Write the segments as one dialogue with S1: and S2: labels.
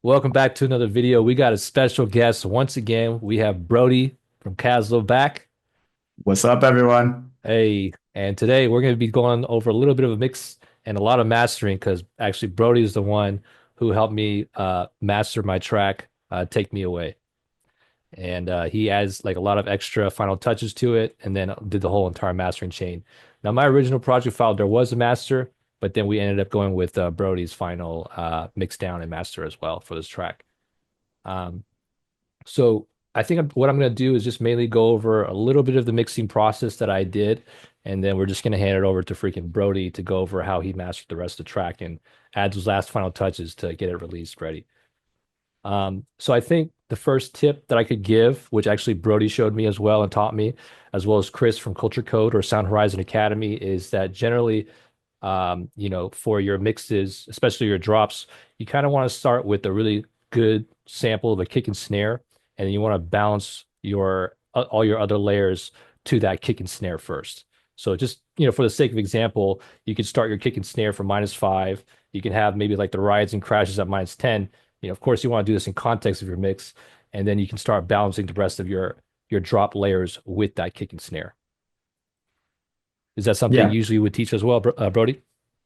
S1: Welcome back to another video. We got a special guest once again. We have Brody from Caslow back.
S2: What's up, everyone?
S1: Hey, and today we're going to be going over a little bit of a mix and a lot of mastering because actually Brody is the one who helped me master my track, Take Me Away. And he adds like a lot of extra final touches to it and then did the whole entire mastering chain. Now, my original project file, there was a master, but then we ended up going with Brody's final mix down and master as well for this track. Um, So I think what I'm going to do is just mainly go over a little bit of the mixing process that I did, and then we're just going to hand it over to freaking Brody to go over how he mastered the rest of the track and adds those last final touches to get it released ready. So I think the first tip that I could give, which actually Brody showed me as well and taught me, as well as Chris from Culture Code or Sound Horizon Academy, is that generally, for your mixes, especially your drops, you kind of want to start with a really good sample of a kick and snare, and then you want to balance your all your other layers to that kick and snare first. So just, for the sake of example, you could start your kick and snare from -5. You can have maybe like the rides and crashes at -10. Of course, you want to do this in context of your mix, and then you can start balancing the rest of your drop layers with that kick and snare. Is that something
S2: Yeah,
S1: usually you would teach as well, Brody?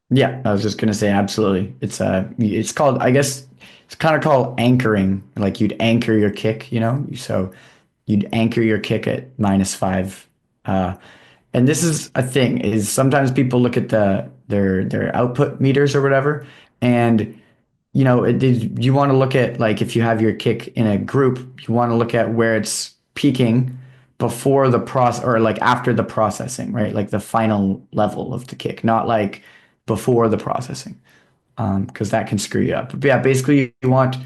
S2: yeah. I was just gonna say absolutely. It's called, I guess, it's kind of called anchoring. Like you'd anchor your kick, So you'd anchor your kick at -5. Uh, and this is a thing is sometimes people look at their output meters or whatever, and you want to look at like if you have your kick in a group, you want to look at where it's peaking before the process or like after the processing, right? Like the final level of the kick, not like before the processing, because that can screw you up. But yeah, basically you want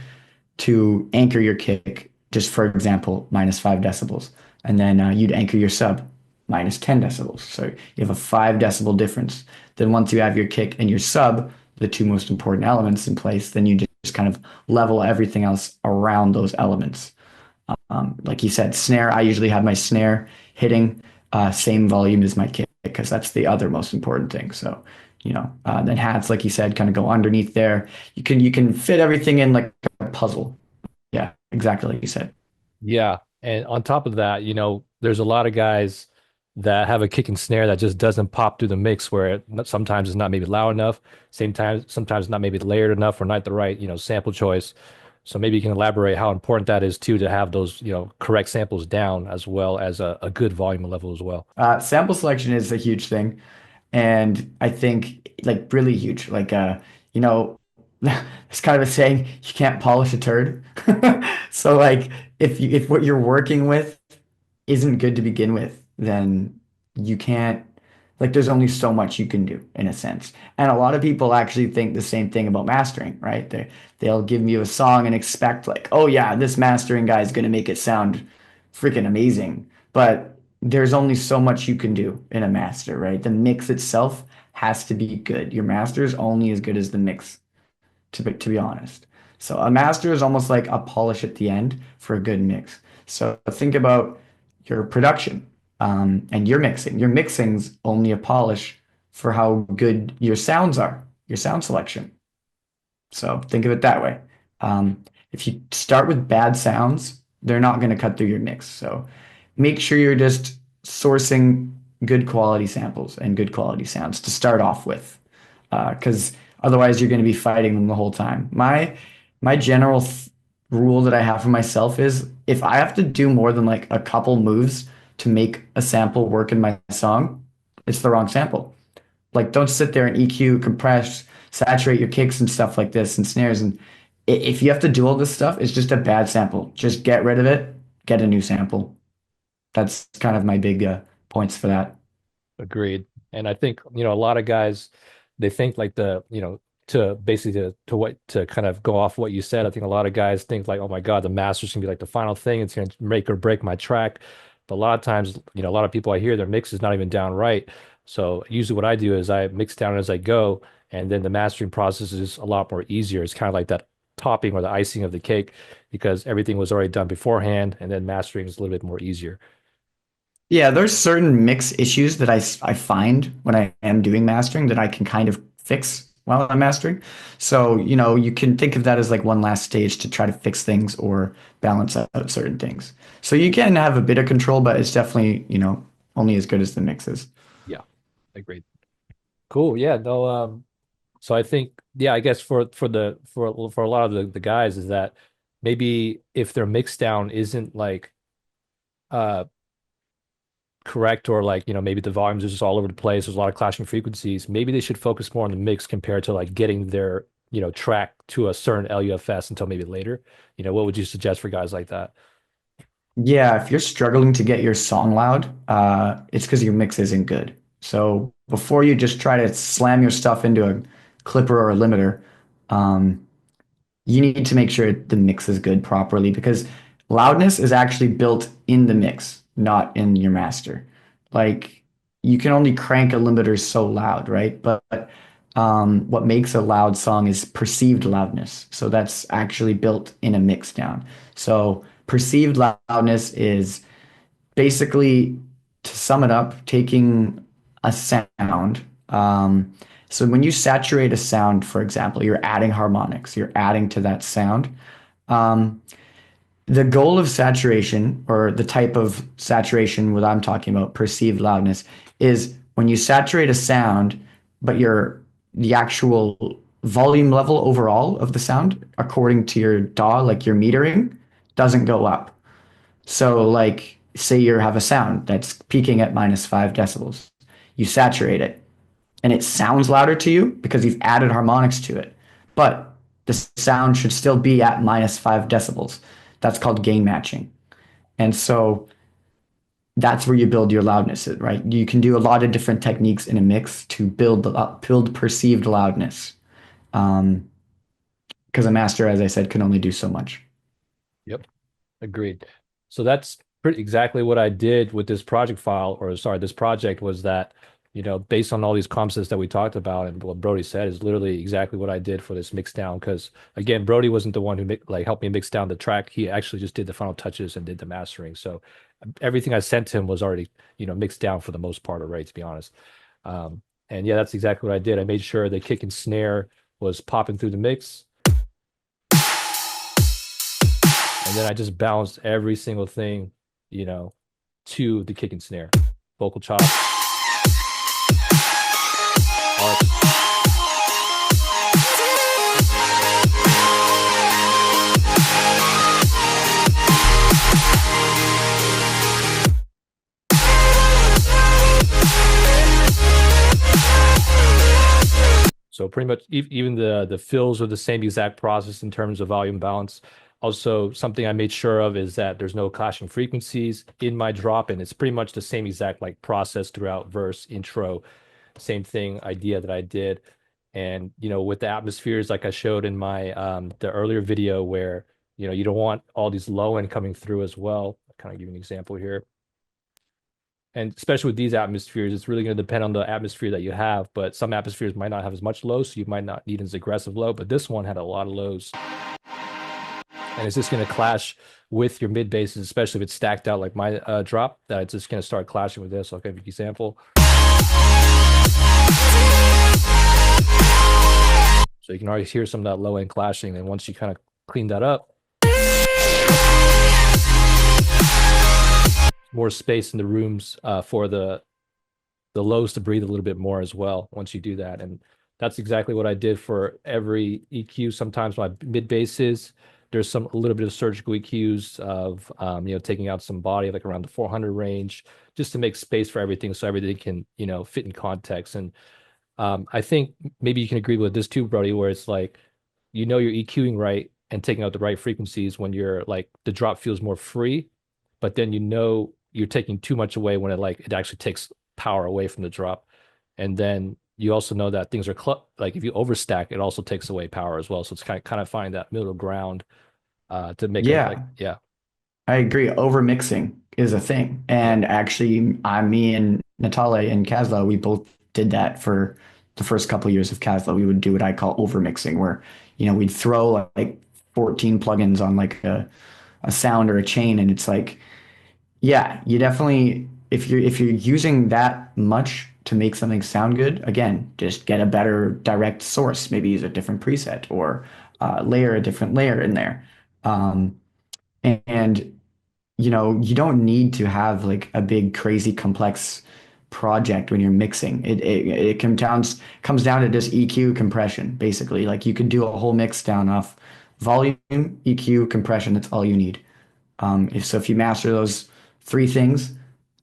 S2: to anchor your kick, just for example, -5 decibels, and then you'd anchor your sub -10 decibels. So you have a 5 decibel difference. Then once you have your kick and your sub, the two most important elements in place, then you just kind of level everything else around those elements. Like you said, snare, I usually have my snare hitting same volume as my kick because that's the other most important thing. So, then hats, like you said, kind of go underneath there. You can fit everything in like a puzzle. Yeah, exactly like you said.
S1: Yeah. And on top of that, there's a lot of guys that have a kick and snare that just doesn't pop through the mix where sometimes it's not maybe loud enough, same time, sometimes not maybe layered enough or not the right, sample choice. So maybe you can elaborate how important that is too to have those, correct samples down as well as a good volume level as well.
S2: Sample selection is a huge thing, and I think like really huge. Like you know, it's kind of a saying, you can't polish a turd. So like if what you're working with isn't good to begin with, then you can't like there's only so much you can do in a sense. And a lot of people actually think the same thing about mastering, right? They'll give you a song and expect like, oh yeah, this mastering guy is gonna make it sound freaking amazing. But there's only so much you can do in a master, right? The mix itself has to be good. Your master is only as good as the mix, to be honest. So a master is almost like a polish at the end for a good mix. So think about your production and your mixing. Your mixing's only a polish for how good your sounds are, your sound selection. So think of it that way. If you start with bad sounds, they're not going to cut through your mix. So make sure you're just sourcing good quality samples and good quality sounds to start off with, because otherwise you're going to be fighting them the whole time. My general rule that I have for myself is if I have to do more than like a couple moves to make a sample work in my song, it's the wrong sample. Like, don't sit there and EQ, compress, saturate your kicks and stuff like this and snares. And if you have to do all this stuff, it's just a bad sample. Just get rid of it, get a new sample. That's kind of my big points for that.
S1: Agreed. And I think, a lot of guys, they think like to basically to kind of go off what you said, I think a lot of guys think like, oh my God, the master's gonna be like the final thing. It's gonna make or break my track. But a lot of times, a lot of people I hear their mix is not even down right. So usually what I do is I mix down as I go, and then the mastering process is a lot more easier. It's kind of like that topping or the icing of the cake because everything was already done beforehand, and then mastering is a little bit more easier.
S2: Yeah, there's certain mix issues that I find when I am doing mastering that I can kind of fix while I'm mastering. So, you can think of that as like one last stage to try to fix things or balance out certain things. So you can have a bit of control, but it's definitely, only as good as the mixes.
S1: Yeah, agreed. Cool. Yeah. No. So I think, yeah, I guess for a lot of the guys is that maybe if their mix down isn't like uh correct, or like, maybe the volumes are just all over the place, there's a lot of clashing frequencies, maybe they should focus more on the mix compared to like getting their, track to a certain LUFS until maybe later. What would you suggest for guys like that?
S2: Yeah, if you're struggling to get your song loud, it's because your mix isn't good. So before you just try to slam your stuff into a clipper or a limiter, um, you need to make sure the mix is good properly because loudness is actually built in the mix, not in your master. Like you can only crank a limiter so loud, right? But what makes a loud song is perceived loudness. So that's actually built in a mix down. So perceived loudness is basically, to sum it up, taking a sound. So when you saturate a sound, for example, you're adding harmonics, you're adding to that sound. Um, the goal of saturation, or the type of saturation, what I'm talking about, perceived loudness, is when you saturate a sound, but the actual volume level overall of the sound, according to your DAW, like your metering, doesn't go up. So, like, say you have a sound that's peaking at -5 decibels. You saturate it, and it sounds louder to you because you've added harmonics to it. But the sound should still be at -5 decibels. That's called gain matching. And so that's where you build your loudness, right? You can do a lot of different techniques in a mix to build perceived loudness. Um, because a master, as I said, can only do so much.
S1: Yep. Agreed. So that's pretty exactly what I did with this project file, or sorry, this project was that, based on all these concepts that we talked about and what Brody said is literally exactly what I did for this mix down. Because again, Brody wasn't the one who like helped me mix down the track. He actually just did the final touches and did the mastering. So everything I sent him was already, mixed down for the most part already, to be honest. Um, and yeah, that's exactly what I did. I made sure the kick and snare was popping through the mix. And then I just balanced every single thing, you know, to the kick and snare, vocal chop, arp. So pretty much even the fills are the same exact process in terms of volume balance. Also, something I made sure of is that there's no clashing frequencies in my drop, and it's pretty much the same exact like process throughout verse, intro, same thing, idea that I did. And with the atmospheres, like I showed in my the earlier video, where you don't want all these low end coming through as well. I'll kind of give you an example here. And especially with these atmospheres, it's really going to depend on the atmosphere that you have. But some atmospheres might not have as much low, so you might not need as aggressive low. But this one had a lot of lows. And it's just going to clash with your mid basses, especially if it's stacked out like my drop, that it's just going to start clashing with this. I'll give you an example. So you can already hear some of that low end clashing. And once you kind of clean that up, more space in the rooms for the lows to breathe a little bit more as well once you do that. And that's exactly what I did for every EQ. Sometimes my mid basses, there's a little bit of surgical EQs of taking out some body like around the 400 range, just to make space for everything so everything can fit in context. And I think maybe you can agree with this too, Brody, where it's like you're EQing right and taking out the right frequencies when you're like the drop feels more free, but then you're taking too much away when it actually takes power away from the drop. And then you also know that things are like if you overstack, it also takes away power as well. So it's kind of finding that middle ground to make it like,
S2: Yeah,
S1: yeah,
S2: I agree. Over mixing is a thing.
S1: yeah,
S2: And actually, me and Natale and Caslow, we both did that for the first couple of years of Caslow. We would do what I call over mixing, where, we'd throw like 14 plugins on like a sound or a chain. And it's like, yeah, you definitely, if you're using that much to make something sound good, again, just get a better direct source. Maybe use a different preset or layer a different layer in there. Um, and you don't need to have like a big, crazy, complex project when you're mixing. It comes down to just EQ compression, basically. Like you could do a whole mix down off volume, EQ, compression. That's all you need. If you master those three things,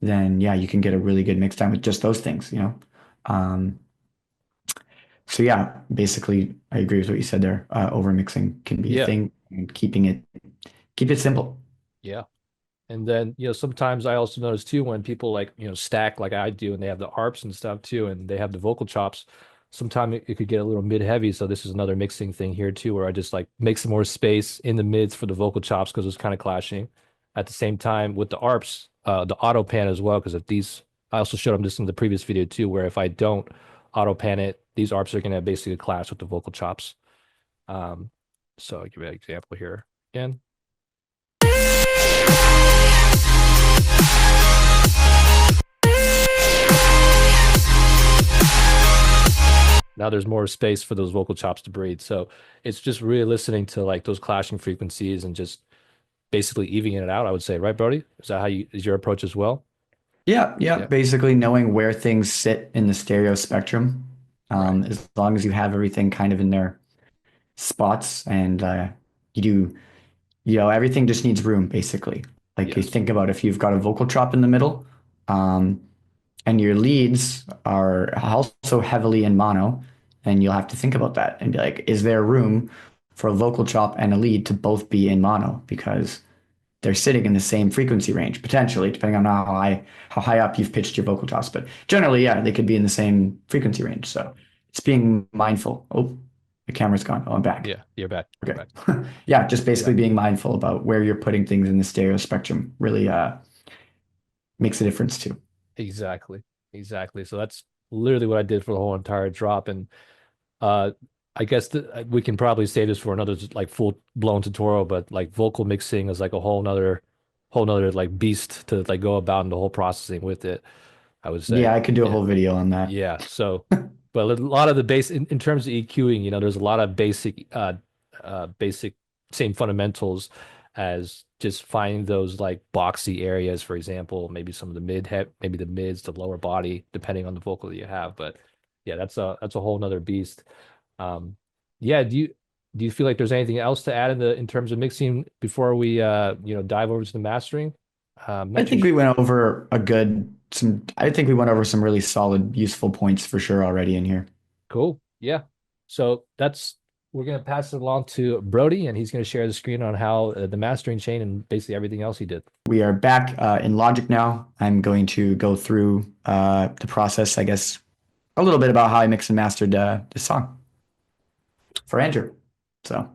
S2: then yeah, you can get a really good mix down with just those things. Um, so yeah, basically, I agree with what you said there. Over mixing can be a
S1: Yeah.
S2: thing, and keep it simple.
S1: Yeah. And then, sometimes I also notice too when people like, stack like I do and they have the arps and stuff too, and they have the vocal chops, sometimes it could get a little mid heavy. So this is another mixing thing here too, where I just like make some more space in the mids for the vocal chops because it's kind of clashing. At the same time with the arps, the auto pan as well, because if these, I also showed them this in the previous video too, where if I don't auto pan it, these arps are going to basically clash with the vocal chops. Um, so I'll give you an example here again. Now there's more space for those vocal chops to breathe. So it's just really listening to like those clashing frequencies and just basically evening it out, I would say, right, Brody? Is that is your approach as well?
S2: Yeah, yeah.
S1: Yeah.
S2: Basically knowing where things sit in the stereo spectrum.
S1: Right.
S2: As long as you have everything kind of in their spots and you do, everything just needs room, basically. Like you
S1: Yes.
S2: think about if you've got a vocal chop in the middle, um, and your leads are also heavily in mono, and you'll have to think about that and be like, is there room for a vocal chop and a lead to both be in mono? Because they're sitting in the same frequency range, potentially, depending on how high up you've pitched your vocal tops. But generally, yeah, they could be in the same frequency range. So it's being mindful. Oh, the camera's gone. Oh, I'm back.
S1: Yeah. You're back. You're
S2: Okay.
S1: back.
S2: Yeah, just
S1: You're
S2: basically
S1: back.
S2: being mindful about where you're putting things in the stereo spectrum really makes a difference too.
S1: Exactly. Exactly. So that's literally what I did for the whole entire drop. And uh I guess we can probably save this for another like full blown tutorial, but like vocal mixing is like a whole nother like beast to like go about in the whole processing with it, I would say.
S2: Yeah, I could do a
S1: Yeah.
S2: whole video on that.
S1: Yeah. So, but a lot of the base in terms of EQing, there's a lot of basic same fundamentals as just finding those like boxy areas, for example, maybe some of the maybe the mids, the lower body, depending on the vocal that you have. But yeah, that's a whole nother beast. Um, yeah, do you feel like there's anything else to add in terms of mixing before we dive over to the mastering?
S2: I
S1: Not too
S2: think we went over I think we went over some really solid, useful points for sure already in here.
S1: Cool. Yeah. So we're going to pass it along to Brody, and he's going to share the screen on how the mastering chain and basically everything else he did.
S2: We are back in Logic now. I'm going to go through the process, I guess, a little bit about how I mixed and mastered this song for Andrew. So,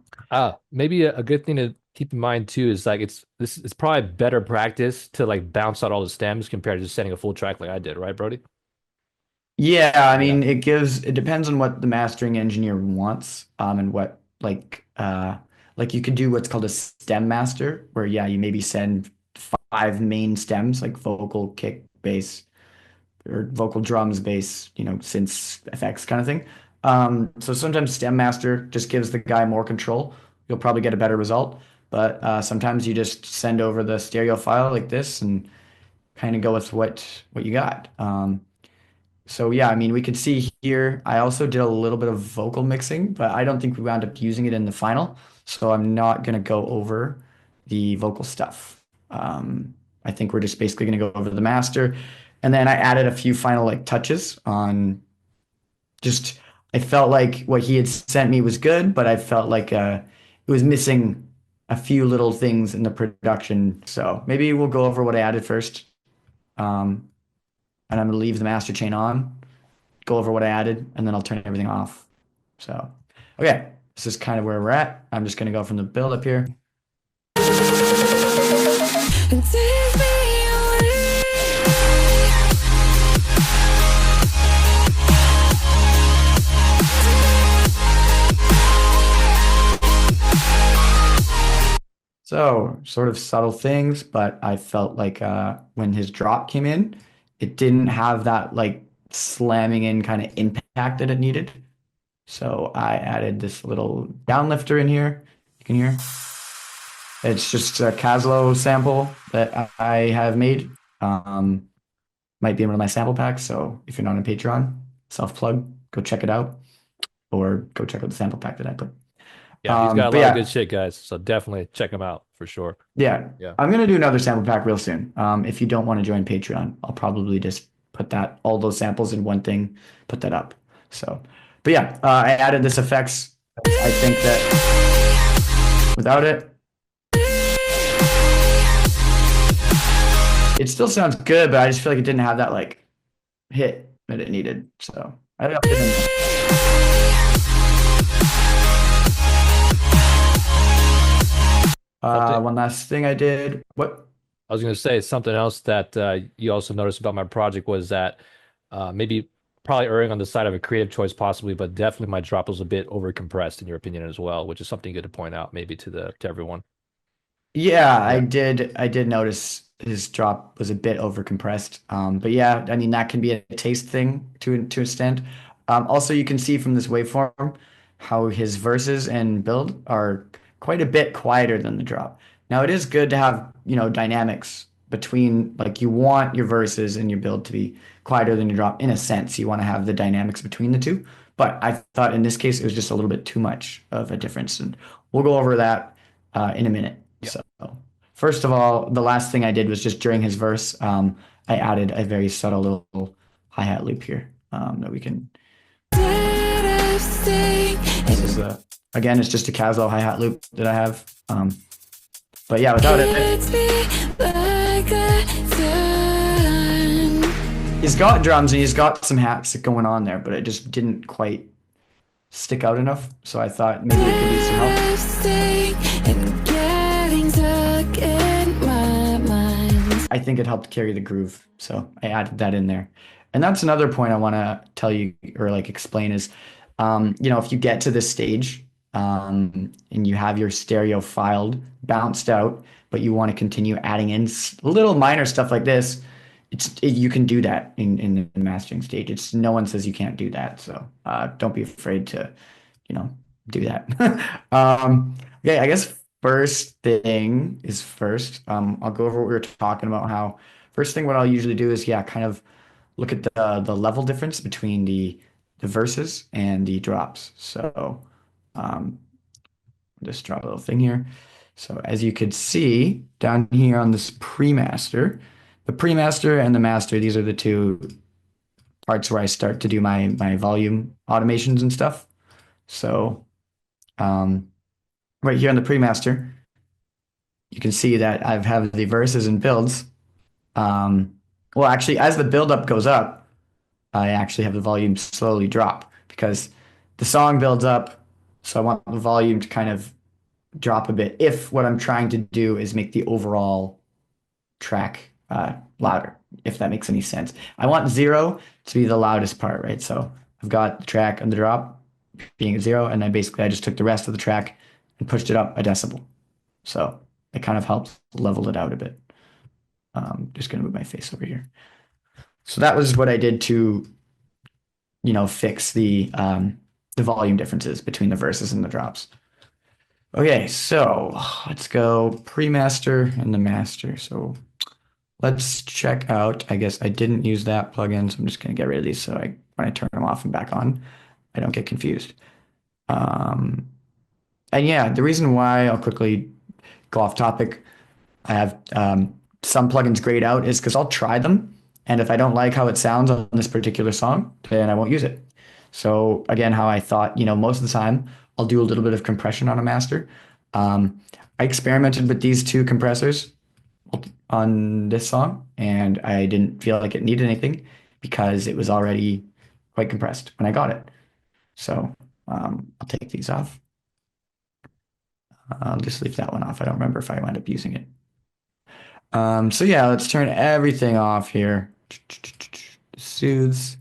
S1: Maybe a good thing to keep in mind too is like it's probably better practice to like bounce out all the stems compared to just setting a full track like I did, right, Brody?
S2: yeah, I
S1: Yeah.
S2: mean, it depends on what the mastering engineer wants, and what like you could do what's called a stem master, where yeah, you maybe send five main stems like vocal, kick, bass, or vocal drums, bass, synths, effects kind of thing. So sometimes stem master just gives the guy more control. You'll probably get a better result. But sometimes you just send over the stereo file like this and kind of go with what you got. So yeah, I mean, we could see here, I also did a little bit of vocal mixing, but I don't think we wound up using it in the final. So I'm not going to go over the vocal stuff. I think we're just basically going to go over the master. And then I added a few final like touches on just, I felt like what he had sent me was good, but I felt like it was missing a few little things in the production. So maybe we'll go over what I added first. Um, and I'm going to leave the master chain on, go over what I added, and then I'll turn everything off. So, okay, this is kind of where we're at. I'm just going to go from the build up here. So, sort of subtle things, but I felt like when his drop came in, it didn't have that like slamming in kind of impact that it needed. So I added this little downlifter in here. You can hear. It's just a Caslow sample that I have made. Might be in one of my sample packs. So if you're not on Patreon, self plug, go check it out, or go check out the sample pack that I put.
S1: Yeah, he's got a
S2: But
S1: lot of good
S2: yeah,
S1: shit, guys. So definitely check him out for sure.
S2: yeah,
S1: Yeah.
S2: I'm gonna do another sample pack real soon. If you don't want to join Patreon, I'll probably just put that all those samples in one thing, put that up. So, but yeah, I added this effects. I think that without it, it still sounds good, but I just feel like it didn't have that like hit that it needed. So I upped it
S1: Something
S2: one last thing I did. What?
S1: I was going to say something else that you also noticed about my project was that maybe probably erring on the side of a creative choice possibly, but definitely my drop was a bit over compressed in your opinion as well, which is something good to point out maybe to everyone.
S2: Yeah, I
S1: Yeah.
S2: did. I did notice his drop was a bit overcompressed. But yeah, I mean that can be a taste thing to an extent. Also, you can see from this waveform how his verses and build are quite a bit quieter than the drop. Now, it is good to have, dynamics between like you want your verses and your build to be quieter than your drop in a sense. You want to have the dynamics between the two. But I thought in this case it was just a little bit too much of a difference, and we'll go over that in a minute.
S1: Yeah.
S2: So, first of all, the last thing I did was just during his verse, I added a very subtle little hi-hat loop here that we can. This is again, it's just a Caslow hi-hat loop that I have. But yeah, without it, he's got drums and he's got some hats going on there, but it just didn't quite stick out enough. So I thought maybe it could use some help. I think it helped carry the groove, so I added that in there. And that's another point I want to tell you or like explain is, if you get to this stage, and you have your stereo filed, bounced out, but you want to continue adding in little minor stuff like this, you can do that in the mastering stage. It's no one says you can't do that, so don't be afraid to, do that. Okay, I guess first thing is first. I'll go over what we were talking about. How first thing, what I'll usually do is kind of look at the level difference between the verses and the drops. So just draw a little thing here. So as you could see down here on this pre-master, the pre-master and the master, these are the two parts where I start to do my volume automations and stuff. So right here on the pre-master, you can see that I have the verses and builds. Well, actually, as the build-up goes up, I actually have the volume slowly drop because the song builds up. So I want the volume to kind of drop a bit if what I'm trying to do is make the overall track louder, if that makes any sense. I want zero to be the loudest part, right? So I've got the track and the drop being at zero, and then basically I just took the rest of the track and pushed it up a decibel. So it kind of helps level it out a bit. Just gonna move my face over here. So that was what I did to, fix the volume differences between the verses and the drops. Okay, so let's go pre-master and the master. So let's check out. I guess I didn't use that plugin, so I'm just gonna get rid of these so when I turn them off and back on, I don't get confused. And yeah, the reason why I'll quickly go off topic, I have some plugins grayed out is because I'll try them, and if I don't like how it sounds on this particular song, then I won't use it. So again, how I thought, most of the time I'll do a little bit of compression on a master. I experimented with these two compressors on this song, and I didn't feel like it needed anything because it was already quite compressed when I got it. So I'll take these off. I'll just leave that one off. I don't remember if I wound up using it. So yeah, let's turn everything off here. Soothes.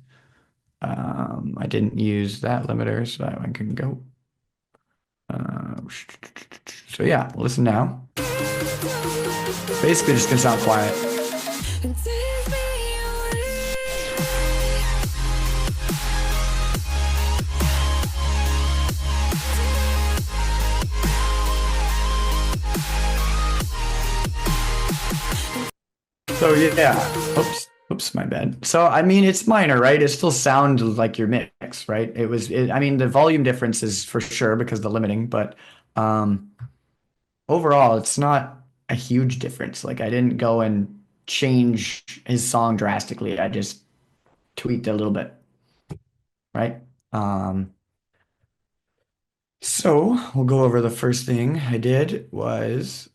S2: I didn't use that limiter, so that one can go. So yeah, listen now. Basically just gonna sound quiet. So yeah, oops, my bad. So I mean, it's minor, right? It still sounds like your mix, right? I mean, the volume difference is for sure because of the limiting, but um, overall, it's not a huge difference. Like I didn't go and change his song drastically. I just tweaked it a little bit, right? Um, so we'll go over the first thing I did was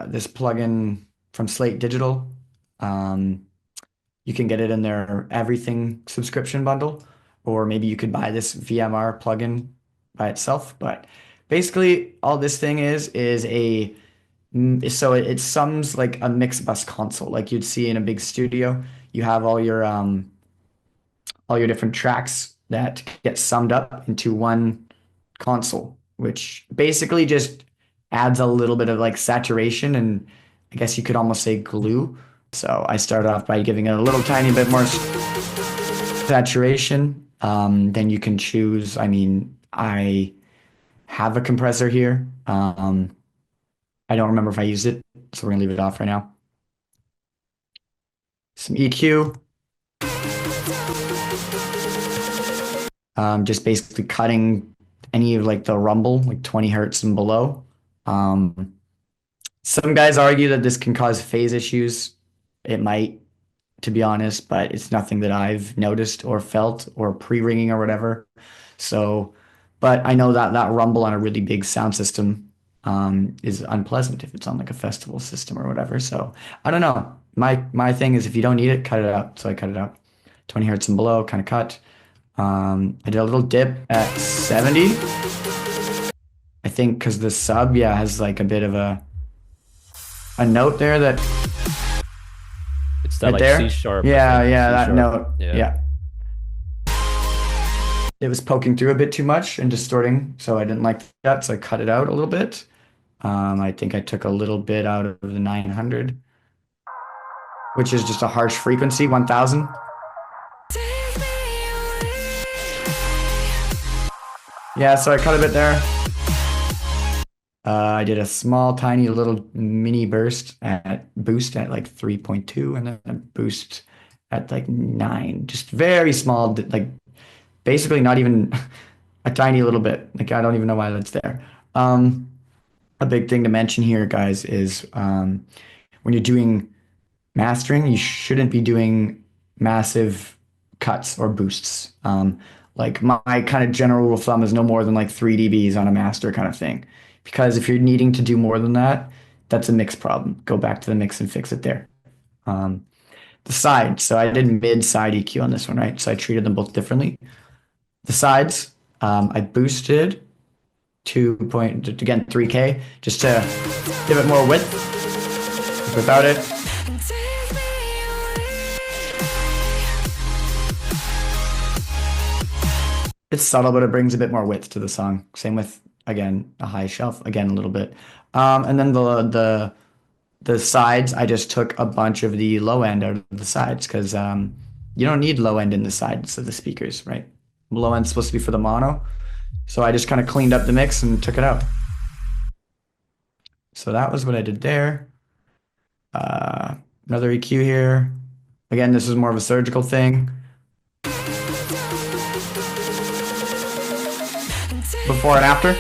S2: this plugin from Slate Digital. Um, You can get it in their everything subscription bundle, or maybe you could buy this VMR plugin by itself. But basically, all this thing is so it sums like a mix bus console, like you'd see in a big studio. You have all your different tracks that get summed up into one console, which basically just adds a little bit of like saturation and I guess you could almost say glue. So I started off by giving it a little tiny bit more saturation. Then you can choose. I mean, I have a compressor here. I don't remember if I used it, so we're gonna leave it off right now. Some EQ, just basically cutting any of like the rumble, like 20 hertz and below. Um, some guys argue that this can cause phase issues. It might, to be honest, but it's nothing that I've noticed or felt or pre-ringing or whatever. So, but I know that that rumble on a really big sound system is unpleasant if it's on like a festival system or whatever. So I don't know. My thing is if you don't need it, cut it out. So I cut it out. 20 hertz and below, kind of cut. I did a little dip at 70. I think because the sub, yeah, has like a bit of a note there that
S1: It's that
S2: right
S1: like C
S2: there.
S1: sharp, I
S2: Yeah,
S1: think.
S2: yeah,
S1: C
S2: that
S1: sharp.
S2: note.
S1: Yeah.
S2: Yeah. It was poking through a bit too much and distorting, so I didn't like that, so I cut it out a little bit. I think I took a little bit out of the 900, which is just a harsh frequency, 1000. Yeah, so I cut a bit there. I did a small, tiny little mini boost at like 3.2 and then a boost at like 9. Just very small, like basically not even a tiny little bit. Like I don't even know why that's there. Um, a big thing to mention here, guys, is when you're doing mastering, you shouldn't be doing massive cuts or boosts. Like my kind of general rule of thumb is no more than like 3 dBs on a master kind of thing. Because if you're needing to do more than that, that's a mix problem. Go back to the mix and fix it there. Um, the side, so I did mid side EQ on this one, right? So I treated them both differently. The sides, I boosted to point again 3K just to give it more width. Without it, it's subtle, but it brings a bit more width to the song. Same with again a high shelf, again a little bit. And then the sides, I just took a bunch of the low end out of the sides because you don't need low end in the sides of the speakers, right? Low end's supposed to be for the mono. So I just kind of cleaned up the mix and took it out. So that was what I did there. Uh, Another EQ here. Again, this is more of a surgical thing. Before and after.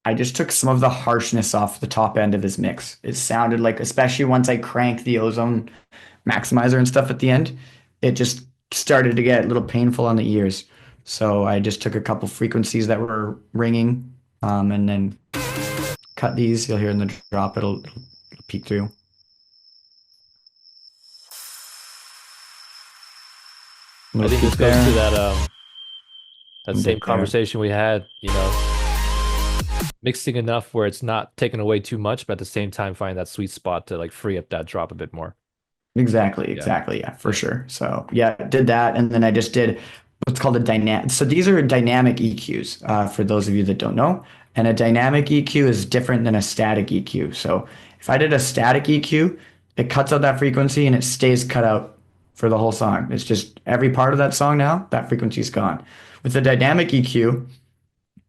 S2: I just took some of the harshness off the top end of his mix. It sounded like, especially once I cranked the ozone maximizer and stuff at the end, it just started to get a little painful on the ears. So I just took a couple frequencies that were ringing, and then cut these. You'll hear in the drop, it'll peek through. A
S1: I
S2: little
S1: think
S2: peek
S1: this goes to
S2: there,
S1: that
S2: and
S1: same
S2: there.
S1: conversation we had, mixing enough where it's not taking away too much, but at the same time find that sweet spot to like free up that drop a bit more.
S2: Exactly,
S1: Yeah.
S2: exactly. Yeah, for
S1: Yeah.
S2: sure. So yeah, did that, and then I just did what's called a dynamic. So these are dynamic EQs, for those of you that don't know. And a dynamic EQ is different than a static EQ. So if I did a static EQ, it cuts out that frequency and it stays cut out for the whole song. It's just every part of that song now, that frequency is gone. With the dynamic EQ,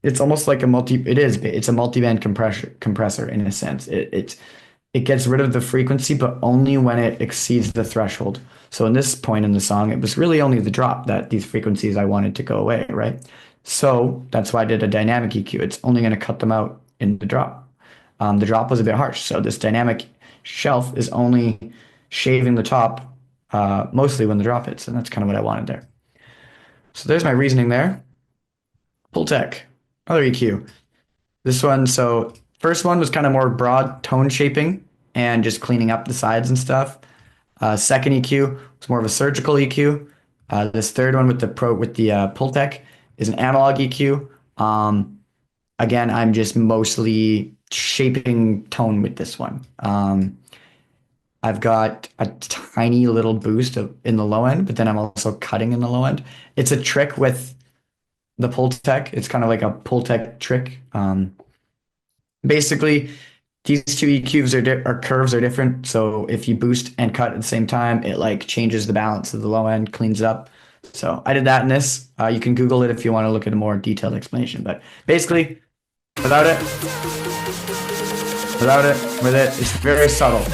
S2: it's almost like it's a multi-band compressor in a sense. It gets rid of the frequency, but only when it exceeds the threshold. So in this point in the song, it was really only the drop that these frequencies I wanted to go away, right? So that's why I did a dynamic EQ. It's only going to cut them out in the drop. The drop was a bit harsh, so this dynamic shelf is only shaving the top mostly when the drop hits, and that's kind of what I wanted there. So there's my reasoning there. Pull tech, other EQ. This one, so first one was kind of more broad tone shaping and just cleaning up the sides and stuff. Second EQ was more of a surgical EQ. This third one with the pull tech is an analog EQ. Again, I'm just mostly shaping tone with this one. I've got a tiny little boost in the low end, but then I'm also cutting in the low end. It's a trick with the pull tech. It's kind of like a pull tech trick. Basically, these two EQs or curves are different. So if you boost and cut at the same time, it like changes the balance of the low end, cleans it up. So I did that in this. You can Google it if you want to look at a more detailed explanation. But basically, without it, with it, it's very subtle.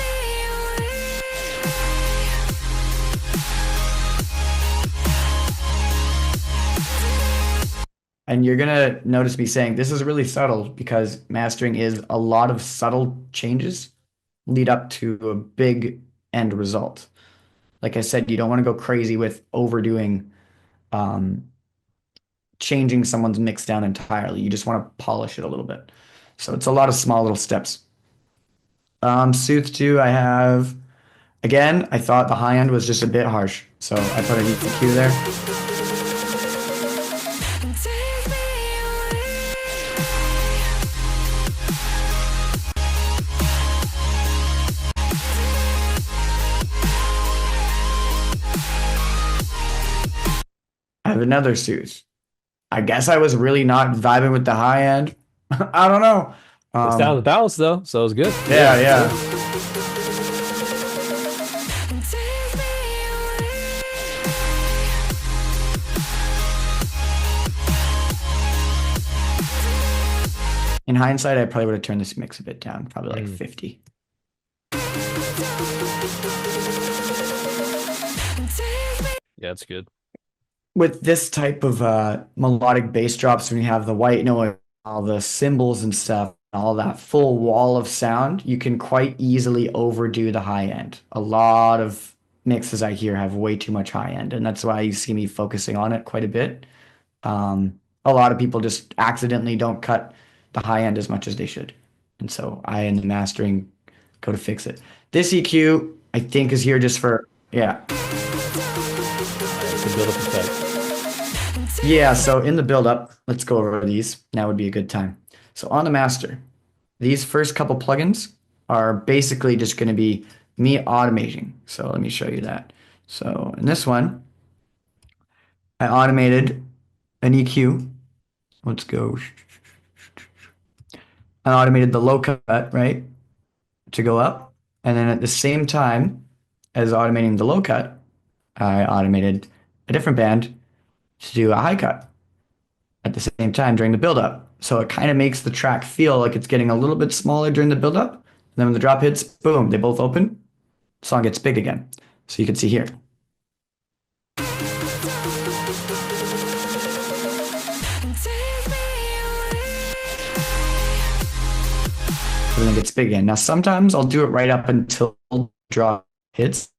S2: And you're gonna notice me saying this is really subtle because mastering is a lot of subtle changes lead up to a big end result. Like I said, you don't want to go crazy with overdoing um, changing someone's mix down entirely. You just want to polish it a little bit. So it's a lot of small little steps. Sooth 2, I have again, I thought the high end was just a bit harsh. So I put an EQ there. I have another Sooth. I guess I was really not vibing with the high end. I don't know.
S1: It's down the balance though, so it's good.
S2: Yeah. In hindsight, I probably would have turned this mix a bit down, probably like 50.
S1: Yeah, it's good.
S2: With this type of melodic bass drops, when you have the white noise, all the cymbals and stuff, all that full wall of sound, you can quite easily overdo the high end. A lot of mixes I hear have way too much high end, and that's why you see me focusing on it quite a bit. A lot of people just accidentally don't cut the high end as much as they should. And so I, in the mastering, go to fix it. This EQ, I think, is here just for, yeah.
S1: Build up effect.
S2: Yeah, so in the build-up, let's go over these. Now would be a good time. So on the master, these first couple plugins are basically just going to be me automating. So let me show you that. So in this one, I automated an EQ. Let's go. I automated the low cut, right, to go up. And then at the same time as automating the low cut, I automated a different band to do a high cut at the same time during the build-up. So it kind of makes the track feel like it's getting a little bit smaller during the build-up. And then when the drop hits, boom, they both open. The song gets big again. So you can see here. And then it gets big again. Now, sometimes I'll do it right up until the drop hits.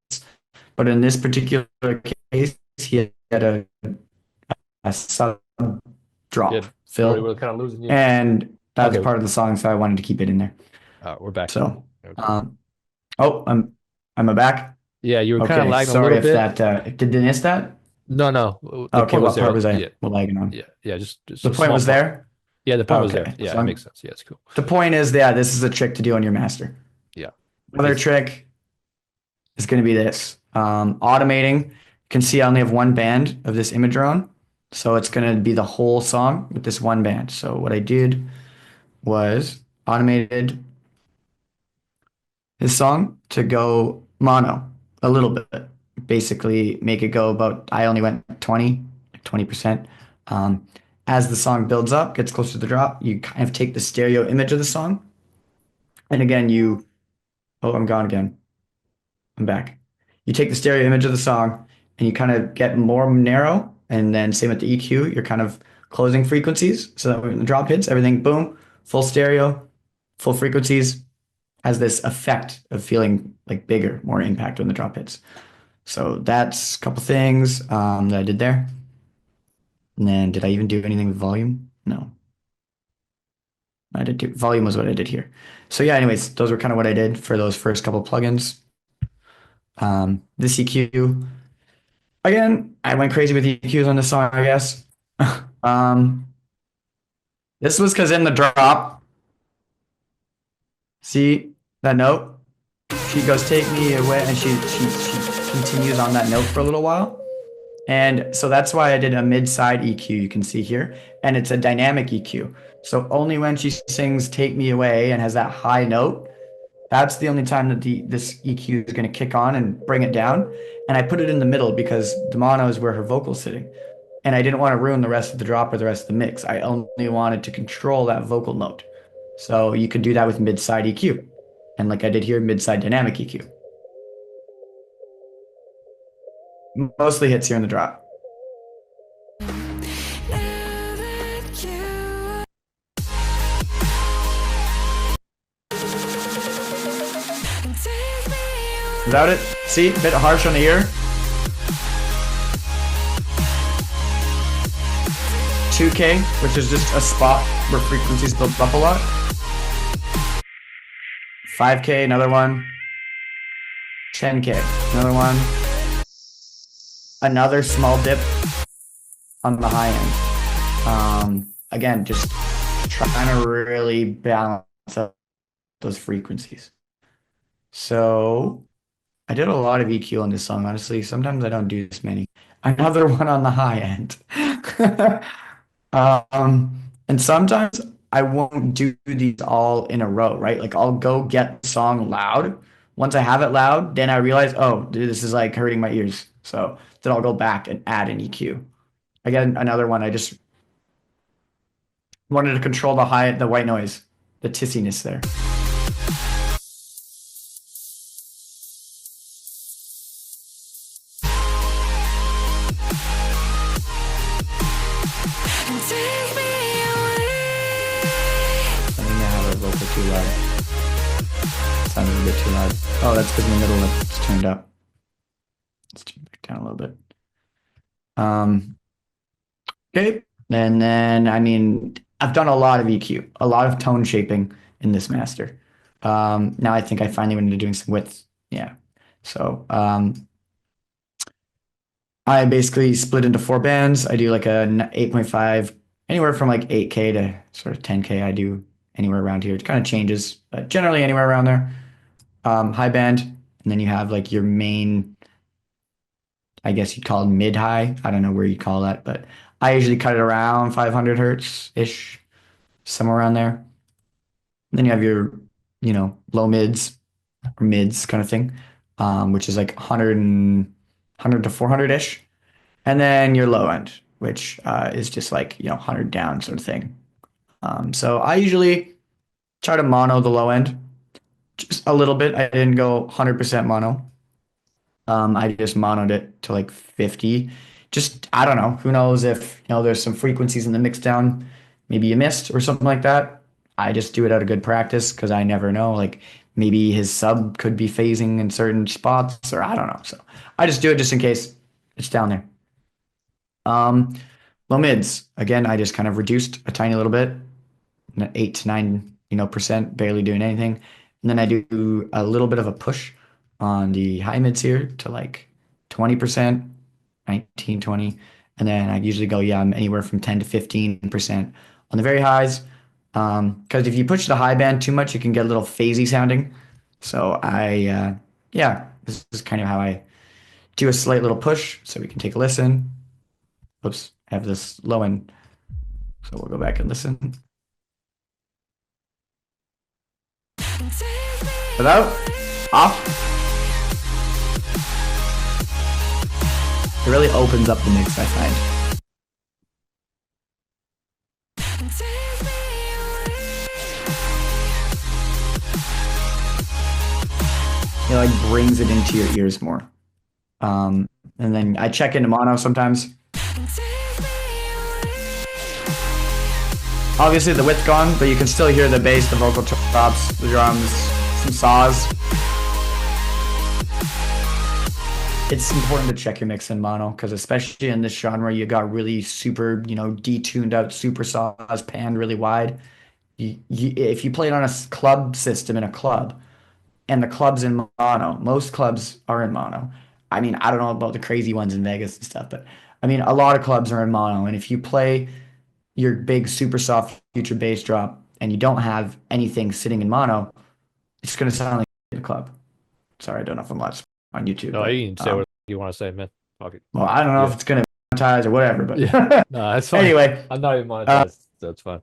S2: But in this particular case, he had a sub drop fill.
S1: We're kind of losing you.
S2: And that was part of the song, so I wanted to keep it in there.
S1: We're back.
S2: So, I'm back.
S1: Yeah, you were kind of lagging a
S2: sorry
S1: little
S2: if
S1: bit.
S2: that did you miss that?
S1: No.
S2: Okay, what part was I lagging on?
S1: Yeah, just
S2: the point was there.
S1: Yeah, the point was there. Yeah,
S2: so
S1: it makes sense. Yeah, it's cool.
S2: The point is, yeah, this is a trick to do on your master.
S1: Yeah.
S2: Another trick is going to be this. Automating. You can see I only have one band of this image drone. So it's going to be the whole song with this one band. So what I did was automated this song to go mono a little bit. basically make it go about, I only went 20, like 20%. Um, as the song builds up, gets closer to the drop, you kind of take the stereo image of the song. And again, oh, I'm gone again. I'm back. You take the stereo image of the song and you kind of get more narrow. And then same with the EQ, you're kind of closing frequencies so that when the drop hits, everything boom, full stereo, full frequencies, has this effect of feeling like bigger, more impact when the drop hits. So that's a couple things that I did there. And then did I even do anything with volume? No. I did do volume was what I did here. So yeah, anyways, those were kind of what I did for those first couple plugins. This EQ, again, I went crazy with EQs on this song, I guess. um, this was because in the drop, see that note? She goes, take me away, and she continues on that note for a little while. And so that's why I did a mid-side EQ, you can see here, and it's a dynamic EQ. So only when she sings Take Me Away and has that high note, that's the only time that this EQ is going to kick on and bring it down. And I put it in the middle because the mono is where her vocal's sitting. And I didn't want to ruin the rest of the drop or the rest of the mix. I only wanted to control that vocal note. So you could do that with mid-side EQ. And like I did here, mid-side dynamic EQ. Mostly hits here in the drop. Without it, see, a bit harsh on the ear. 2K, which is just a spot where frequencies build up a lot. 5K, another one. 10K, another one. Another small dip on the high end. Again, just trying to really balance out those frequencies. So I did a lot of EQ on this song, honestly. Sometimes I don't do this many. Another one on the high end. And sometimes I won't do these all in a row, right? Like I'll go get the song loud. Once I have it loud, then I realize, oh, dude, this is like hurting my ears. So then I'll go back and add an EQ. Again, another one, I just wanted to control the white noise, the tissiness there. Too loud. Sounded a bit too loud. Oh, that's because in the middle it's turned up. Let's turn it back down a little bit. Okay. And then, I mean, I've done a lot of EQ, a lot of tone shaping in this master. Now I think I finally went into doing some width. Yeah. So, I basically split into 4 bands. I do like a 8.5, anywhere from like 8K to sort of 10K. I do anywhere around here. It kind of changes, but generally anywhere around there. High band, and then you have like your main, I guess you'd call it mid-high. I don't know where you call that, but I usually cut it around 500 hertz-ish, somewhere around there. And then you have your, low mids or mids kind of thing, which is like 100 to 400-ish. And then your low end, which is just like, 100 down sort of thing. So I usually try to mono the low end just a little bit. I didn't go 100% mono. I just monoed it to like 50. Just, I don't know. Who knows if, there's some frequencies in the mix down maybe you missed or something like that. I just do it out of good practice because I never know. Like maybe his sub could be phasing in certain spots or I don't know. So I just do it just in case it's down there. Low mids. Again, I just kind of reduced a tiny little bit, 8 to 9%, barely doing anything. And then I do a little bit of a push on the high mids here to like 20%, 19, 20. And then I usually go, I'm anywhere from 10 to 15% on the very highs. Because if you push the high band too much, it can get a little phasey sounding. So this is kind of how I do a slight little push so we can take a listen. Oops, I have this low end. So we'll go back and listen. Without, off. It really opens up the mix, I find. It like brings it into your ears more. And then I check into mono sometimes. Obviously the width gone, but you can still hear the bass, the vocal chops, the drums, some saws. It's important to check your mix in mono because especially in this genre, you got really super, detuned out super saws panned really wide. If you play it on a club system in a club and the club's in mono, most clubs are in mono. I mean, I don't know about the crazy ones in Vegas and stuff, but I mean, a lot of clubs are in mono. And if you play your big super soft future bass drop and you don't have anything sitting in mono, it's going to sound like in a club. Sorry, I don't know if I'm live on YouTube,
S1: No,
S2: but
S1: you can say what you want to say, man. Fuck it.
S2: well, I don't know if
S1: Yeah.
S2: it's going to monetize or whatever,
S1: Yeah.
S2: but
S1: No, that's fine.
S2: anyway,
S1: I'm not even monetized, so it's fine.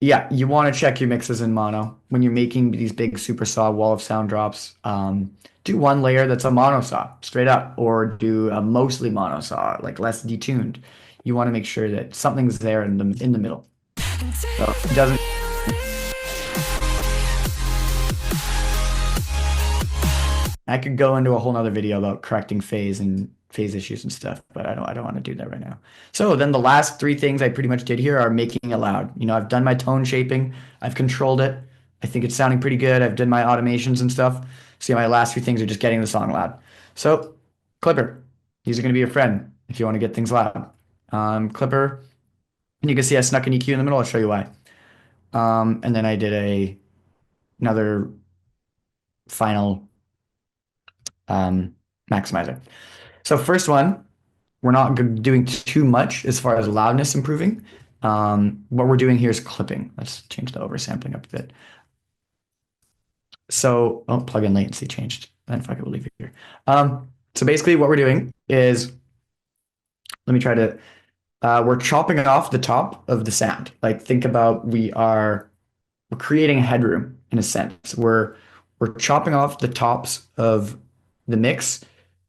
S2: yeah, you want to check your mixes in mono when you're making these big super saw wall of sound drops. Do one layer that's a mono saw straight up, or do a mostly mono saw, like less detuned. You want to make sure that something's there in the middle. So it doesn't. I could go into a whole nother video about correcting phase and phase issues and stuff, but I don't want to do that right now. So then the last three things I pretty much did here are making it loud. I've done my tone shaping, I've controlled it. I think it's sounding pretty good. I've done my automations and stuff. So my last few things are just getting the song loud. So Clipper, these are going to be your friend if you want to get things loud. Clipper, and you can see I snuck an EQ in the middle. I'll show you why. And then I did another final maximizer. So first one, we're not doing too much as far as loudness improving. What we're doing here is clipping. Let's change the oversampling up a bit. So, plug-in latency changed. Then fuck it, we'll leave it here. So basically what we're doing is, let me try to, we're chopping off the top of the sound. Like think about we're creating headroom in a sense. We're chopping off the tops of the mix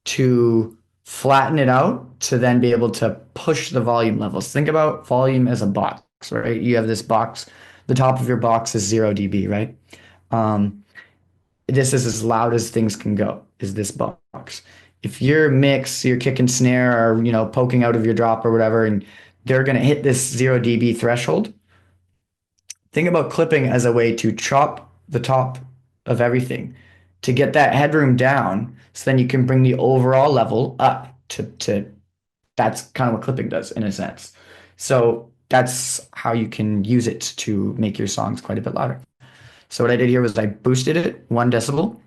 S2: to flatten it out to then be able to push the volume levels. Think about volume as a box, right? You have this box, the top of your box is 0 dB, right? This is as loud as things can go, is this box. If your mix, your kick and snare are, poking out of your drop or whatever, and they're going to hit this 0 dB threshold, think about clipping as a way to chop the top of everything to get that headroom down so then you can bring the overall level up to that's kind of what clipping does in a sense. So that's how you can use it to make your songs quite a bit louder. So what I did here was I boosted it 1 decibel,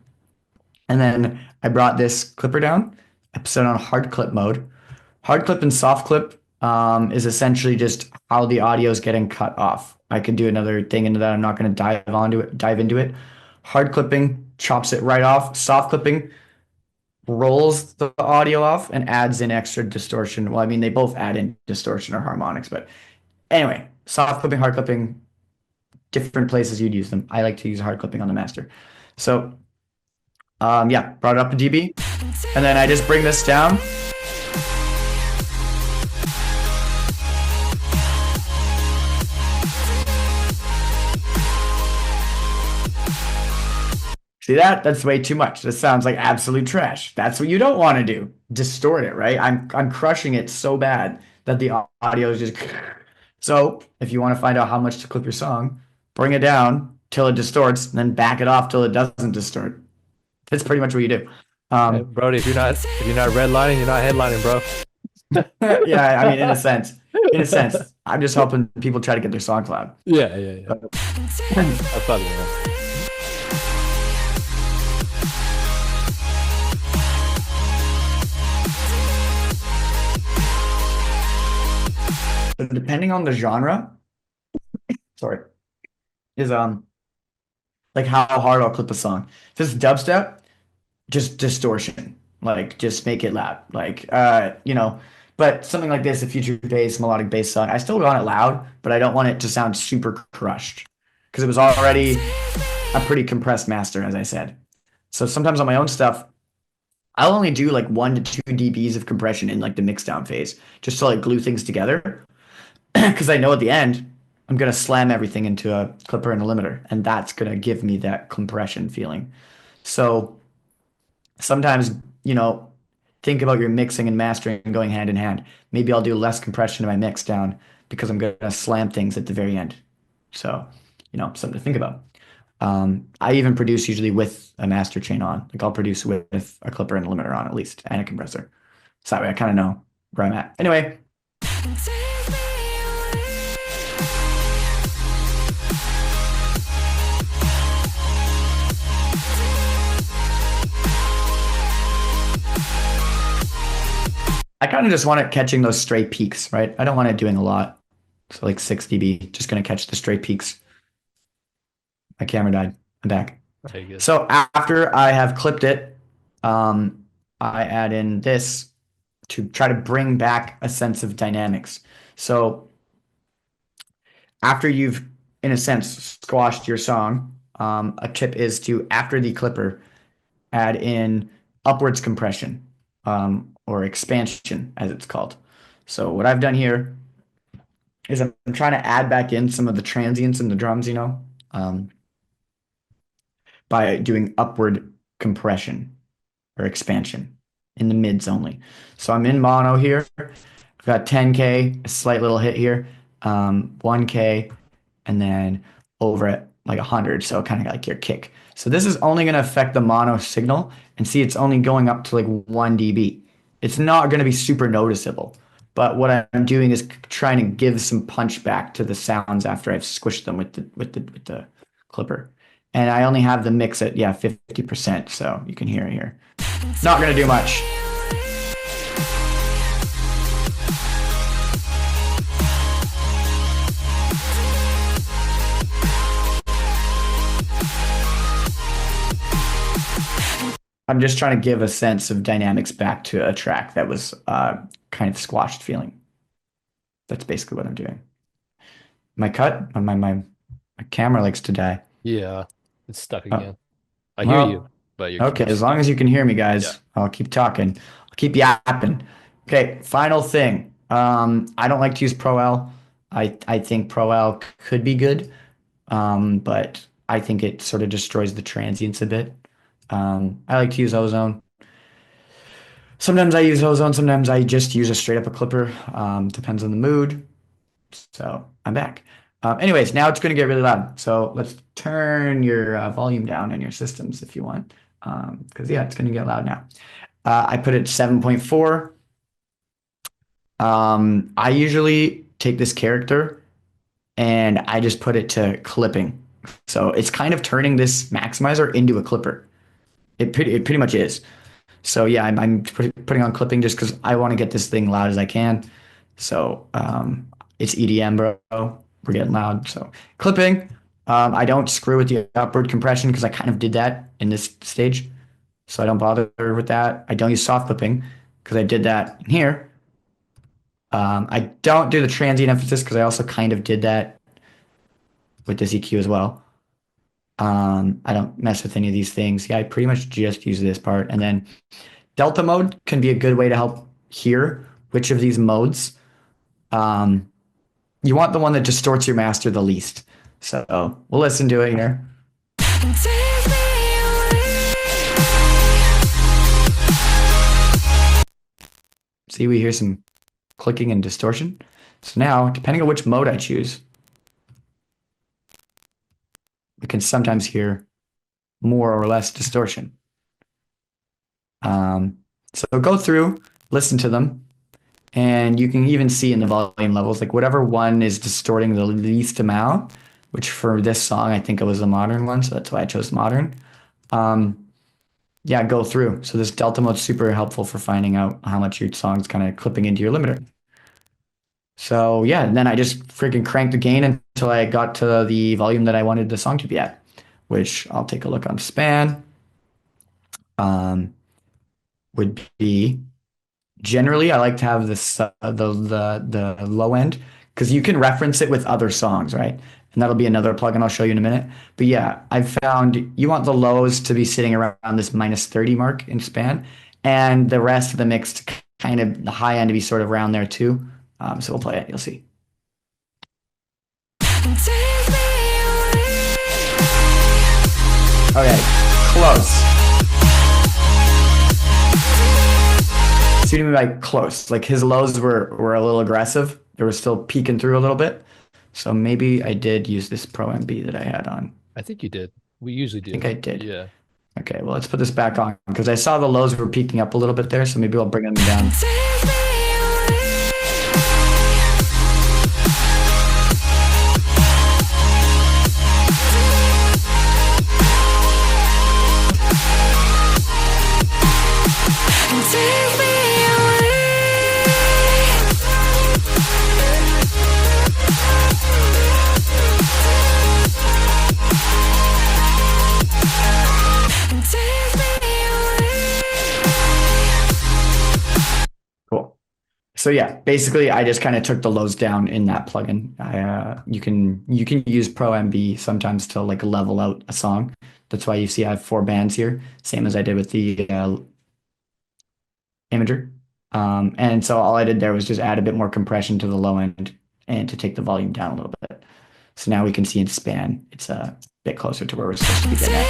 S2: and then I brought this clipper down. I put it on hard clip mode. Hard clip and soft clip is essentially just how the audio is getting cut off. I could do another thing into that. I'm not going to dive into it. Hard clipping chops it right off. Soft clipping rolls the audio off and adds in extra distortion. Well, I mean, they both add in distortion or harmonics, but anyway, soft clipping, hard clipping, different places you'd use them. I like to use hard clipping on the master. So, yeah, brought it up to dB, and then I just bring this down. See that? That's way too much. This sounds like absolute trash. That's what you don't want to do. Distort it, right? I'm crushing it so bad that the audio is just. So if you want to find out how much to clip your song, bring it down till it distorts, and then back it off till it doesn't distort. That's pretty much what you do.
S1: Hey, Brody, if you're not redlining, you're not headlining, bro.
S2: Yeah, I mean, in a sense, I'm just helping people try to get their songs loud.
S1: Yeah. I thought it was.
S2: Depending on the genre, sorry, is like how hard I'll clip a song. If it's dubstep, just distortion, like just make it loud, like But something like this, a future bass, melodic bass song, I still want it loud, but I don't want it to sound super crushed because it was already a pretty compressed master, as I said. So sometimes on my own stuff, I'll only do like 1 to 2 dBs of compression in like the mix down phase, just to like glue things together. Because I know at the end, I'm gonna slam everything into a clipper and a limiter, and that's gonna give me that compression feeling. So sometimes, you know, think about your mixing and mastering going hand in hand. Maybe I'll do less compression in my mix down because I'm gonna slam things at the very end. So, something to think about. I even produce usually with a master chain on. Like I'll produce with a clipper and a limiter on at least, and a compressor. So that way I kind of know where I'm at. Anyway, I kind of just want it catching those stray peaks, right? I don't want it doing a lot. So like 6 dB, just gonna catch the stray peaks. My camera died. I'm back.
S1: Okay, good.
S2: So after I have clipped it, I add in this to try to bring back a sense of dynamics. So after you've, in a sense, squashed your song, a tip is to, after the clipper, add in upwards compression, or expansion, as it's called. So what I've done here is I'm trying to add back in some of the transients in the drums, by doing upward compression or expansion in the mids only. So I'm in mono here. I've got 10K, a slight little hit here, 1K, and then over at like 100. So kind of like your kick. So this is only going to affect the mono signal, and see it's only going up to like 1 dB. It's not going to be super noticeable. But what I'm doing is trying to give some punch back to the sounds after I've squished them with the clipper. And I only have the mix at, yeah, 50%, so you can hear it here. Not gonna do much. I'm just trying to give a sense of dynamics back to a track that was kind of squashed feeling. That's basically what I'm doing. My cut, my camera likes to die.
S1: Yeah, it's stuck
S2: Oh,
S1: again. I hear you,
S2: well,
S1: but
S2: okay,
S1: you're
S2: as long
S1: stuck.
S2: as you can hear me,
S1: Yeah.
S2: guys, I'll keep talking. I'll keep yapping. Okay, final thing. I don't like to use Pro L. I think Pro L could be good, but I think it sort of destroys the transients a bit. I like to use Ozone. Sometimes I use Ozone, sometimes I just use a straight up a clipper. Depends on the mood. So I'm back. Anyways, now it's going to get really loud. So let's turn your volume down in your systems if you want. Because, yeah, it's going to get loud now. I put it 7.4. I usually take this character and I just put it to clipping. So it's kind of turning this maximizer into a clipper. It pretty much is. So yeah, I'm putting on clipping just because I want to get this thing loud as I can. So it's EDM, bro. We're getting loud. So clipping. I don't screw with the upward compression because I kind of did that in this stage. So I don't bother with that. I don't use soft clipping because I did that in here. I don't do the transient emphasis because I also kind of did that with this EQ as well. I don't mess with any of these things. Yeah, I pretty much just use this part. And then Delta mode can be a good way to help hear which of these modes. Um, you want the one that distorts your master the least. So we'll listen to it here. See, we hear some clicking and distortion. So now, depending on which mode I choose, we can sometimes hear more or less distortion. So go through, listen to them, and you can even see in the volume levels, like whatever one is distorting the least amount, which for this song, I think it was the modern one, so that's why I chose modern. Yeah, go through. So this delta mode is super helpful for finding out how much your song's kind of clipping into your limiter. So yeah, and then I just freaking cranked the gain until I got to the volume that I wanted the song to be at, which I'll take a look on span. Would be generally I like to have this the low end because you can reference it with other songs, right? And that'll be another plugin I'll show you in a minute. But yeah, I've found you want the lows to be sitting around this -30 mark in span, and the rest of the mix to kind of the high end to be sort of around there too. So we'll play it. You'll see. Okay, close. See what I mean by close? Like his lows were a little aggressive. They were still peeking through a little bit. So maybe I did use this Pro MB that I had on.
S1: I think you did. We usually
S2: I think
S1: do.
S2: I did.
S1: Yeah.
S2: Okay, well, let's put this back on because I saw the lows were peaking up a little bit there, so maybe I'll bring them down. Cool. So yeah, basically I just kind of took the lows down in that plugin. You can use Pro MB sometimes to like level out a song. That's why you see I have 4 bands here, same as I did with the imager. And so all I did there was just add a bit more compression to the low end and to take the volume down a little bit. So now we can see in span, it's a bit closer to where we're supposed to be getting at.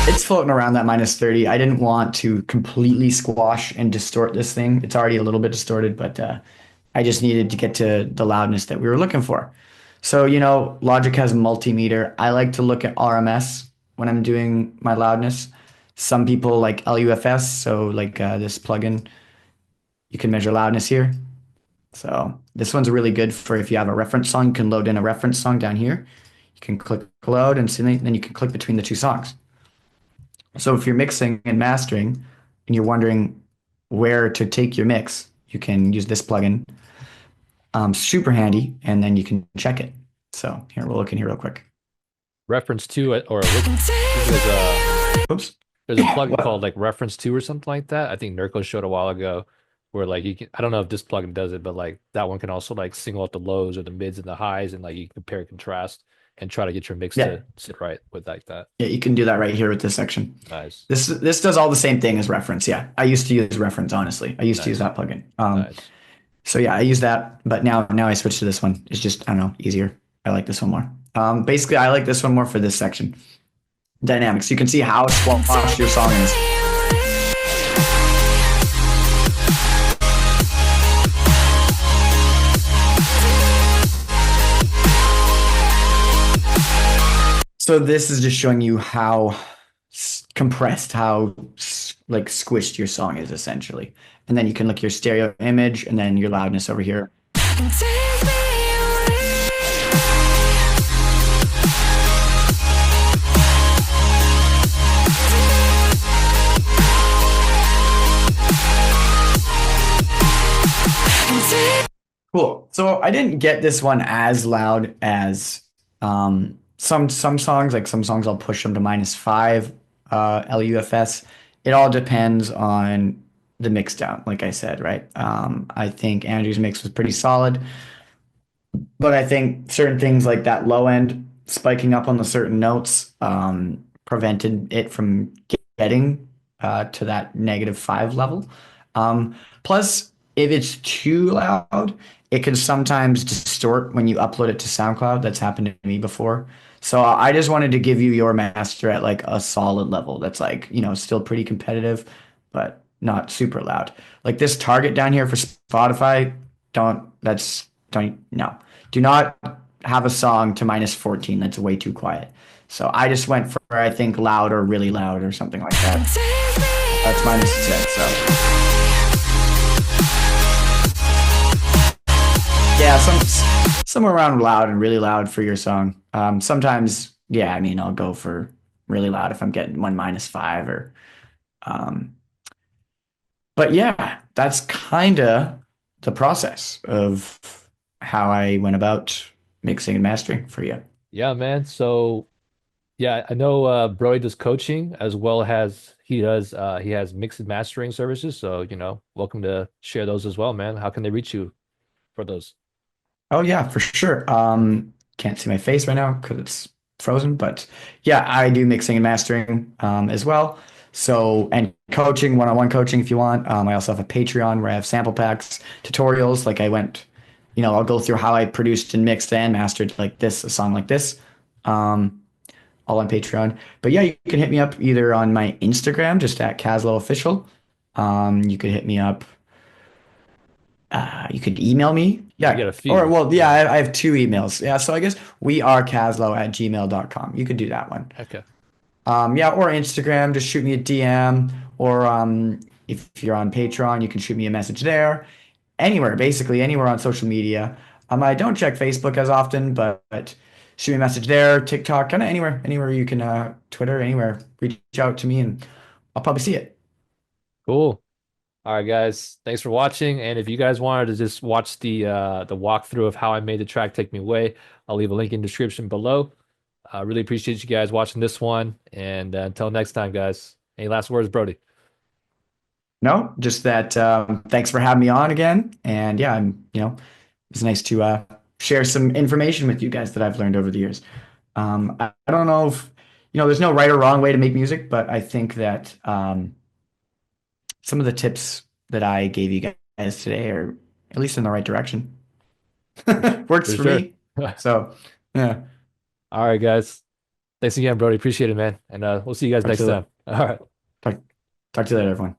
S2: It's floating around that -30. I didn't want to completely squash and distort this thing. It's already a little bit distorted, but I just needed to get to the loudness that we were looking for. So, Logic has multimeter. I like to look at RMS when I'm doing my loudness. Some people like LUFS, so like this plugin, you can measure loudness here. So this one's really good for if you have a reference song, you can load in a reference song down here. You can click load and then you can click between the two songs. So if you're mixing and mastering and you're wondering where to take your mix, you can use this plugin. Super handy, and then you can check it. So here, we'll look in here real quick.
S1: Reference to it, or
S2: Oops.
S1: there's a plugin
S2: What?
S1: called like Reference to or something like that. I think Nurko showed a while ago where like you can, I don't know if this plugin does it, but like that one can also like single out the lows or the mids and the highs, and like you compare and contrast and try to get your mix
S2: Yeah.
S1: to sit right with like that.
S2: Yeah, you can do that right here with this section.
S1: Nice.
S2: This does all the same thing as reference. Yeah. I used to use reference, honestly. I used to use
S1: Nice.
S2: that plugin.
S1: Nice.
S2: So yeah, I use that, but now I switched to this one. It's just, I don't know, easier. I like this one more. Basically, I like this one more for this section. Dynamics. You can see how squashed your song is. So this is just showing you how compressed, how like squished your song is essentially. And then you can look at your stereo image and then your loudness over here. Cool. So I didn't get this one as loud as some songs. Like some songs, I'll push them to -5 LUFS. It all depends on the mix down, like I said, right? I think Andrew's mix was pretty solid, but I think certain things like that low end spiking up on the certain notes prevented it from getting to that -5 level. Plus, if it's too loud, it can sometimes distort when you upload it to SoundCloud. That's happened to me before. So I just wanted to give you your master at like a solid level that's like, still pretty competitive, but not super loud. Like this target down here for Spotify, no. Do not have a song to -14. That's way too quiet. So I just went for, I think, loud or really loud or something like that. That's -6. So yeah, somewhere around loud and really loud for your song. Sometimes, yeah, I mean, I'll go for really loud if I'm getting one -5 or, um, but yeah, that's kind of the process of how I went about mixing and mastering for you.
S1: Yeah, man. So yeah, I know Brody does coaching as well as he has mix and mastering services. So, welcome to share those as well, man. How can they reach you for those?
S2: Oh yeah, for sure. can't see my face right now because it's frozen. But yeah, I do mixing and mastering as well. So, and coaching, one-on-one coaching if you want. I also have a Patreon where I have sample packs, tutorials. Like I went, I'll go through how I produced and mixed and mastered like this, a song like this, um, all on Patreon. But yeah, you can hit me up either on my Instagram, just at CaslowOfficial. You could hit me up. You could email me.
S1: Yeah, you
S2: Yeah.
S1: got a
S2: Or,
S1: few.
S2: well, yeah,
S1: Yeah.
S2: I have two emails. Yeah. So I guess we are Caslow@gmail.com. You could do that one.
S1: Okay.
S2: Yeah. Or Instagram, just shoot me a DM. Or if you're on Patreon, you can shoot me a message there. Anywhere, basically, anywhere on social media. I don't check Facebook as often, but shoot me a message there, TikTok, kind of anywhere you can, Twitter, anywhere. Reach out to me and I'll probably see it.
S1: Cool. All right, guys. Thanks for watching. And if you guys wanted to just watch the walkthrough of how I made the track Take Me Away, I'll leave a link in the description below. I really appreciate you guys watching this one. And until next time, guys. Any last words, Brody?
S2: No, just that thanks for having me on again. And yeah, it's nice to share some information with you guys that I've learned over the years. I don't know if, there's no right or wrong way to make music, but I think that some of the tips that I gave you guys today are at least in the right direction. Works
S1: For
S2: for
S1: sure.
S2: me. So, yeah,
S1: All right, guys. Thanks again, Brody. Appreciate it, man. And we'll see you guys
S2: talk
S1: next
S2: to you,
S1: time. All right.
S2: talk, talk to you later, everyone.